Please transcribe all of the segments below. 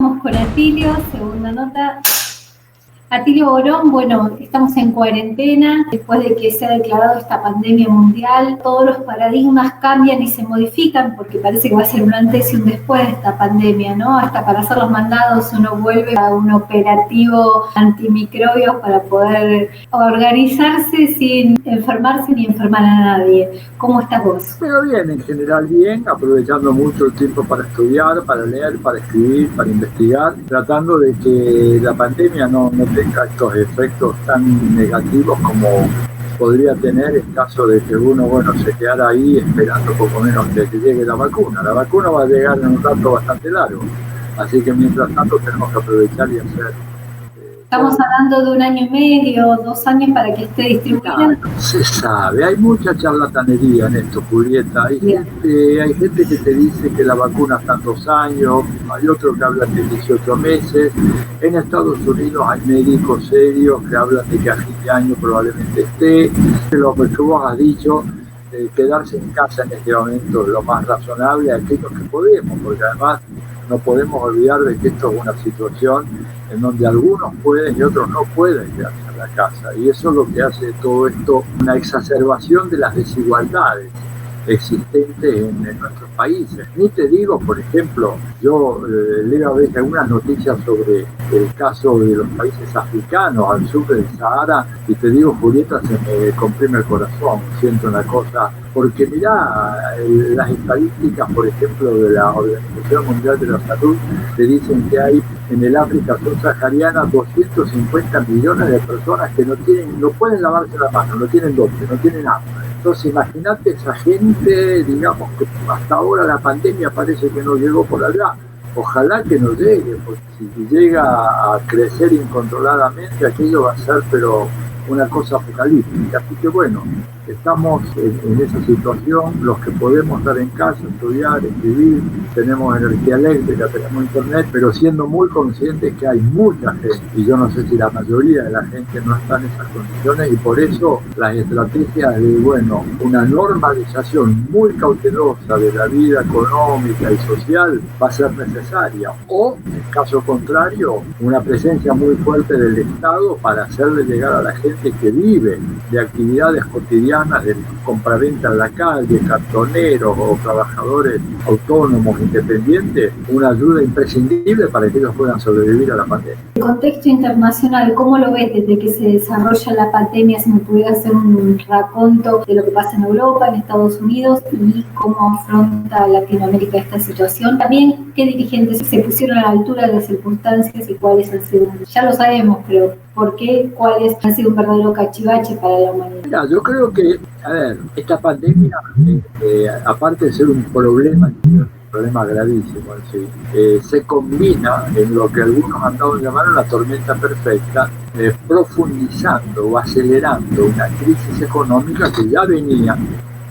Vamos con Atilio, segunda nota. Atilio Borón, bueno, estamos en cuarentena, después de que se ha declarado esta pandemia mundial, todos los paradigmas cambian y se modifican porque parece que va a ser un antes y un después de esta pandemia, ¿no? Hasta para hacer los mandados uno vuelve a un operativo antimicrobios para poder organizarse sin enfermarse ni enfermar a nadie. ¿Cómo estás vos? Pero bien, en general bien, aprovechando mucho el tiempo para estudiar, para leer, para escribir, para investigar, tratando de que la pandemia no tenga estos efectos tan negativos como podría tener en caso de que uno, se quedara ahí esperando poco menos que llegue la vacuna. La vacuna va a llegar en un rato bastante largo, así que mientras tanto tenemos que aprovechar y hacer. Estamos hablando de 1 año y medio, 2 años para que esté distribuida. No se sabe, hay mucha charlatanería en esto, Julieta. Hay gente que te dice que la vacuna está en 2 años, hay otros que hablan de 18 meses. En Estados Unidos hay médicos serios que hablan de que a fin de año probablemente esté. Lo que tú vos has dicho, quedarse en casa en este momento es lo más razonable, aquellos que podemos, porque además no podemos olvidar de que esto es una situación en donde algunos pueden y otros no pueden quedarse en la casa. Y eso es lo que hace todo esto una exacerbación de las desigualdades existentes en nuestros países. Ni te digo, por ejemplo, yo leo a veces algunas noticias sobre el caso de los países africanos al sur del Sahara y te digo, Julieta, se me comprime el corazón, siento una cosa, porque mirá, las estadísticas, por ejemplo, de la Organización Mundial de la Salud, te dicen que hay en el África subsahariana 250 millones de personas que no pueden lavarse la mano, no tienen dónde, no tienen agua. Entonces imagínate esa gente, digamos que hasta ahora la pandemia parece que no llegó por allá. Ojalá que no llegue, porque si llega a crecer incontroladamente, aquello va a ser pero una cosa apocalíptica. Así que estamos en esa situación, los que podemos estar en casa, estudiar, escribir, tenemos energía eléctrica, tenemos internet, pero siendo muy conscientes que hay mucha gente, y yo no sé si la mayoría de la gente no está en esas condiciones, y por eso las estrategias de, una normalización muy cautelosa de la vida económica y social va a ser necesaria, o, en caso contrario, una presencia muy fuerte del Estado para hacerle llegar a la gente que vive de actividades cotidianas, de compraventa en la calle, cartoneros o trabajadores autónomos, independientes, una ayuda imprescindible para que ellos puedan sobrevivir a la pandemia. El contexto internacional, ¿cómo lo ves desde que se desarrolla la pandemia? Si me pudiera hacer un raconto de lo que pasa en Europa, en Estados Unidos y cómo afronta Latinoamérica esta situación. También, ¿qué dirigentes se pusieron a la altura de las circunstancias y cuáles han sido? Ya lo sabemos, pero ¿por qué? ¿Cuáles han sido un verdadero cachivache para la humanidad? Mira, yo creo que, esta pandemia, aparte de ser un problema gravísimo, se combina en lo que algunos han dado a llamar una tormenta perfecta, profundizando o acelerando una crisis económica que ya venía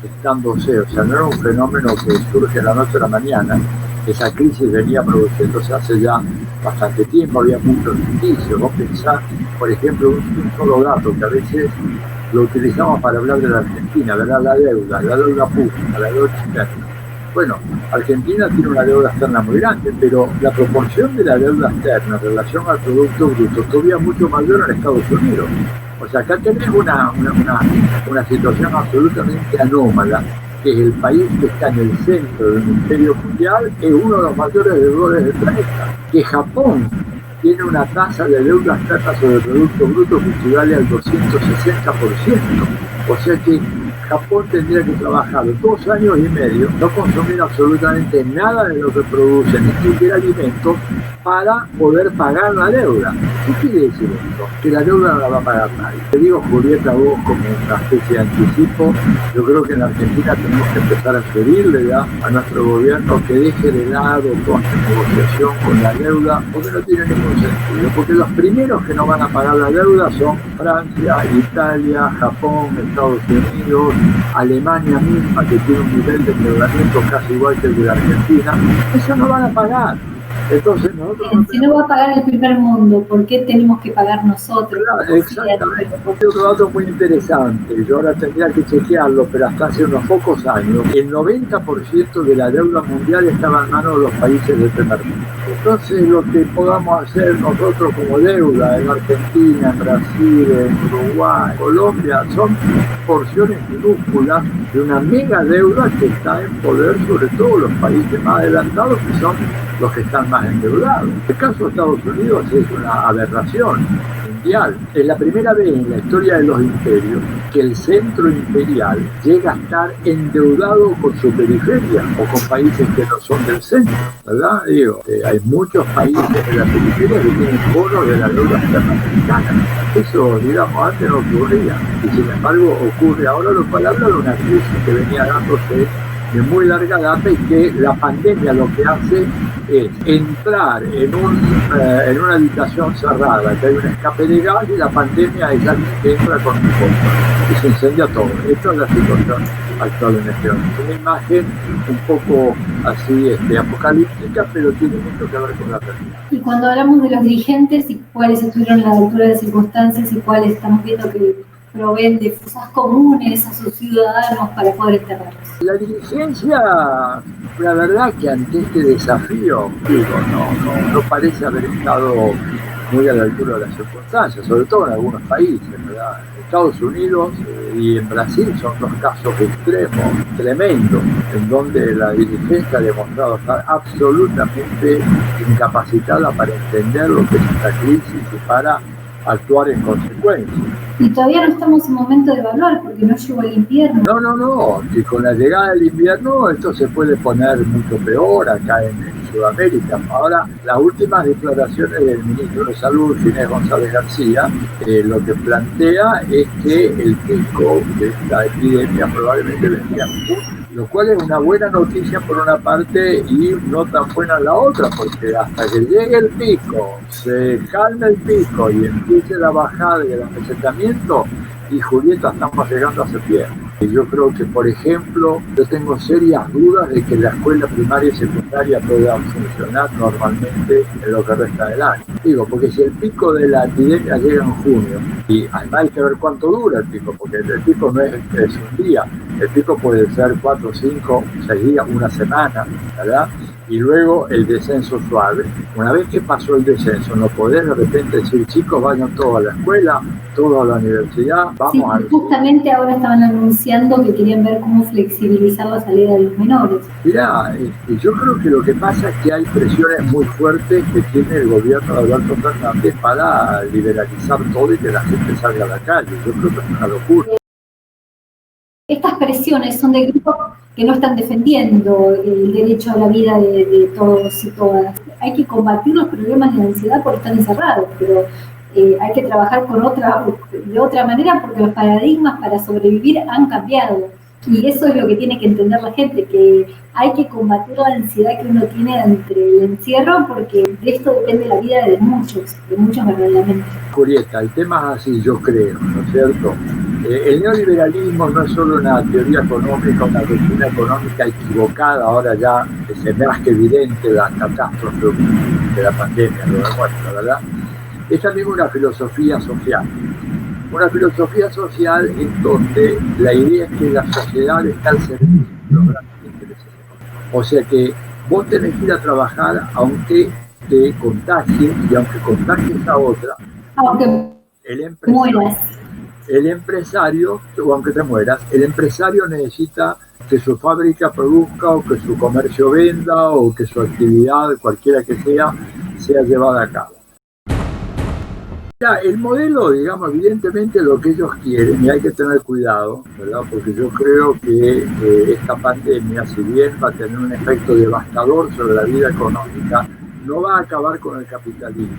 gestándose, o sea, no era un fenómeno que surge de la noche a la mañana. Esa crisis venía produciéndose hace ya bastante tiempo, había muchos indicios. Vos pensás, por ejemplo, un solo dato que a veces lo utilizamos para hablar de la Argentina, ¿verdad? La deuda pública, la deuda externa. Argentina tiene una deuda externa muy grande, pero la proporción de la deuda externa en relación al Producto Bruto es todavía mucho mayor en Estados Unidos. O sea, acá tenés una situación absolutamente anómala, que es el país que está en el centro del imperio mundial, es uno de los mayores deudores del planeta. Que Japón tiene una tasa de deuda externa sobre el Producto Bruto que equivale al 260%. O sea que Japón tendría que trabajar 2 años y medio, no consumir absolutamente nada de lo que produce, ni siquiera alimentos, para poder pagar la deuda. ¿Qué quiere decir esto? Que la deuda no la va a pagar nadie. Te digo, Julieta, vos como una especie de anticipo, yo creo que en la Argentina tenemos que empezar a pedirle ya a nuestro gobierno que deje de lado toda esta negociación con la deuda, porque no tiene ningún sentido. Porque los primeros que no van a pagar la deuda son Francia, Italia, Japón, Estados Unidos, Alemania misma, que tiene un nivel de endeudamiento casi igual que el de la Argentina. Eso no van a pagar. Entonces nosotros si no va a pagar el primer mundo, ¿por qué tenemos que pagar nosotros? Claro, exactamente. Otro dato muy interesante, yo ahora tendría que chequearlo, pero hasta hace unos pocos años, el 90% de la deuda mundial estaba en manos de los países del primer mundo. Entonces lo que podamos hacer nosotros como deuda en Argentina, en Brasil, en Uruguay, Colombia, son porciones minúsculas de una mega deuda que está en poder sobre todo los países más adelantados, que son los que están más endeudados. El caso de Estados Unidos es una aberración mundial. Es la primera vez en la historia de los imperios que el centro imperial llega a estar endeudado con su periferia o con países que no son del centro, ¿verdad? Hay muchos países de la periferia que tienen bonos de la deuda internacional. Eso, digamos, antes no ocurría y sin embargo ocurre ahora, lo cual habla de una crisis que venía dándose de muy larga data y que la pandemia lo que hace es entrar en una habitación cerrada, que hay un escape de gas y la pandemia es alguien que entra con un bomba y se incendia todo. Esto es la situación actual en este momento. Una imagen un poco así apocalíptica, pero tiene mucho que ver con la realidad. Y cuando hablamos de los dirigentes y cuáles estuvieron a la altura de las circunstancias y cuáles estamos viendo que proveen de fosas comunes a sus ciudadanos para poder enterrarlos. La dirigencia, la verdad que ante este desafío, no parece haber estado muy a la altura de las circunstancias, sobre todo en algunos países, ¿verdad? Estados Unidos y en Brasil son dos casos extremos, tremendos, en donde la dirigencia ha demostrado estar absolutamente incapacitada para entender lo que es esta crisis y para actuar en consecuencia. Y todavía no estamos en momento de evaluar porque no llegó el invierno. No, y con la llegada del invierno esto se puede poner mucho peor acá en Sudamérica. Ahora, las últimas declaraciones del ministro de Salud, Ginés González García, lo que plantea es que el pico de esta epidemia probablemente vendría en junio, lo cual es una buena noticia por una parte y no tan buena la otra, porque hasta que llegue el pico, se calme el pico y empiece la bajada y el amesetamiento, y Julieta, estamos llegando a septiembre. Y yo creo que, por ejemplo, yo tengo serias dudas de que la escuela primaria y secundaria pueda funcionar normalmente en lo que resta del año. Porque si el pico de la epidemia llega en junio, y además hay que ver cuánto dura el pico, porque el pico no es un día, el pico puede ser 4, 5, 6 días, una semana, ¿verdad? Y luego el descenso suave. Una vez que pasó el descenso, no podés de repente decir, chicos, vayan todos a la escuela, todos a la universidad, vamos a... Justamente ahora estaban anunciando que querían ver cómo flexibilizar la salida de los menores. Mirá, yo creo que lo que pasa es que hay presiones muy fuertes que tiene el gobierno de Alberto Fernández para liberalizar todo y que la gente salga a la calle. Yo creo que es una locura. Estas presiones son de grupos que no están defendiendo el derecho a la vida de todos y todas. Hay que combatir los problemas de ansiedad porque están encerrados, pero hay que trabajar de otra manera porque los paradigmas para sobrevivir han cambiado. Y eso es lo que tiene que entender la gente, que hay que combatir la ansiedad que uno tiene entre el encierro, porque de esto depende la vida de muchos verdaderamente. Julieta, el tema es así, yo creo, ¿no es cierto? El neoliberalismo no es solo una teoría económica, una doctrina económica equivocada, ahora ya se ve más que evidente la catástrofe de la pandemia, lo demuestra, ¿verdad? Es también una filosofía social. Una filosofía social en donde la idea es que la sociedad está al servicio de los grandes intereses económicos. O sea que vos tenés que ir a trabajar aunque te contagies y aunque contagies a otra, aunque mueras. El empresario, o aunque te mueras, el empresario necesita que su fábrica produzca o que su comercio venda o que su actividad, cualquiera que sea llevada a cabo. El modelo, digamos, evidentemente lo que ellos quieren, y hay que tener cuidado, ¿verdad? Porque yo creo que esta pandemia, si bien va a tener un efecto devastador sobre la vida económica, no va a acabar con el capitalismo.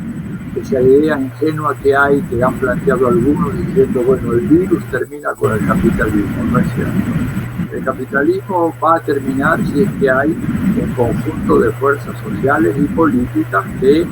Esa idea ingenua que hay, que han planteado algunos diciendo, bueno, el virus termina con el capitalismo, no es cierto. El capitalismo va a terminar si es que hay un conjunto de fuerzas sociales y políticas que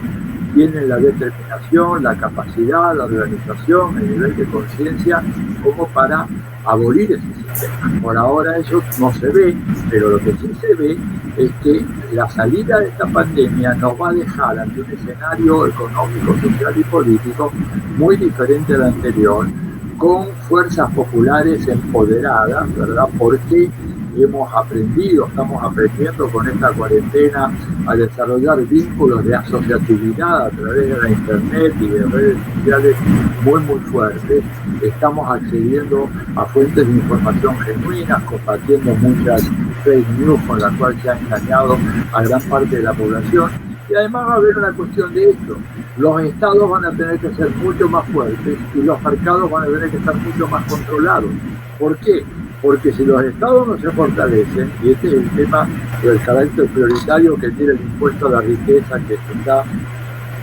tienen la determinación, la capacidad, la organización, el nivel de conciencia como para abolir ese sistema. Por ahora eso no se ve, pero lo que sí se ve es que la salida de esta pandemia nos va a dejar ante un escenario económico, social y político muy diferente al anterior, con fuerzas populares empoderadas, ¿verdad? Porque hemos aprendido, estamos aprendiendo con esta cuarentena a desarrollar vínculos de asociatividad a través de la internet y de redes sociales muy fuertes. Estamos accediendo a fuentes de información genuinas, combatiendo muchas fake news con las cuales se ha engañado a gran parte de la población. Y además va a haber una cuestión de esto: los estados van a tener que ser mucho más fuertes y los mercados van a tener que estar mucho más controlados. ¿Por qué? Porque si los estados no se fortalecen, y este es el tema del carácter prioritario que tiene el impuesto a la riqueza que se está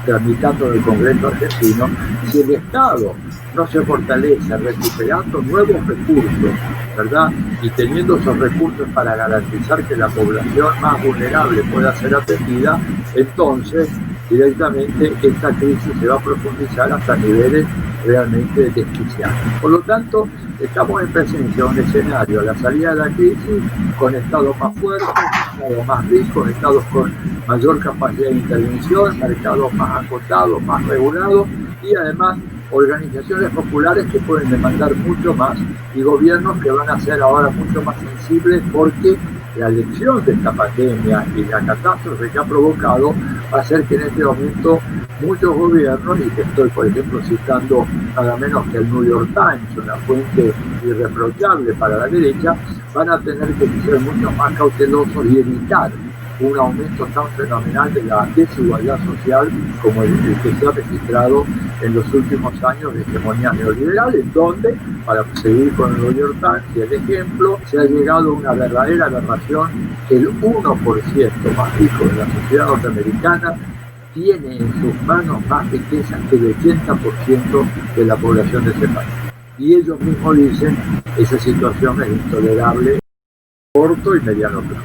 tramitando en el Congreso argentino, si el Estado no se fortalece recuperando nuevos recursos, ¿verdad? Y teniendo esos recursos para garantizar que la población más vulnerable pueda ser atendida, entonces directamente esta crisis se va a profundizar hasta niveles realmente desquiciantes. Por lo tanto, estamos en presencia de un escenario a la salida de la crisis con estados más fuertes, estados más ricos, estados con mayor capacidad de intervención, mercados más acotados, más regulados y además organizaciones populares que pueden demandar mucho más y gobiernos que van a ser ahora mucho más sensibles porque la lección de esta pandemia y la catástrofe que ha provocado va a hacer que en este momento muchos gobiernos, y que estoy por ejemplo citando nada menos que el New York Times, una fuente irreprochable para la derecha, van a tener que ser mucho más cautelosos y evitar un aumento tan fenomenal de la desigualdad social como el que se ha registrado en los últimos años de hegemonía neoliberal, en donde, para seguir con el New York Times y el ejemplo, se ha llegado a una verdadera aberración que el 1% más rico de la sociedad norteamericana tiene en sus manos más riqueza que el 80% de la población de ese país. Y ellos mismos dicen que esa situación es intolerable a corto y mediano plazo.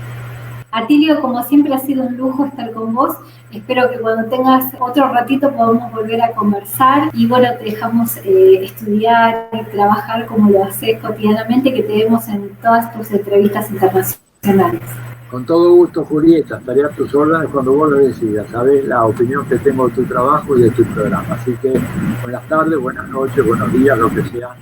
Atilio, como siempre ha sido un lujo estar con vos. Espero que cuando tengas otro ratito podamos volver a conversar y bueno, te dejamos estudiar y trabajar como lo haces cotidianamente, que te vemos en todas tus entrevistas internacionales. Con todo gusto, Julieta, estaré a tus órdenes cuando vos lo decidas. Sabés la opinión que tengo de tu trabajo y de tu programa. Así que buenas tardes, buenas noches, buenos días, lo que sea.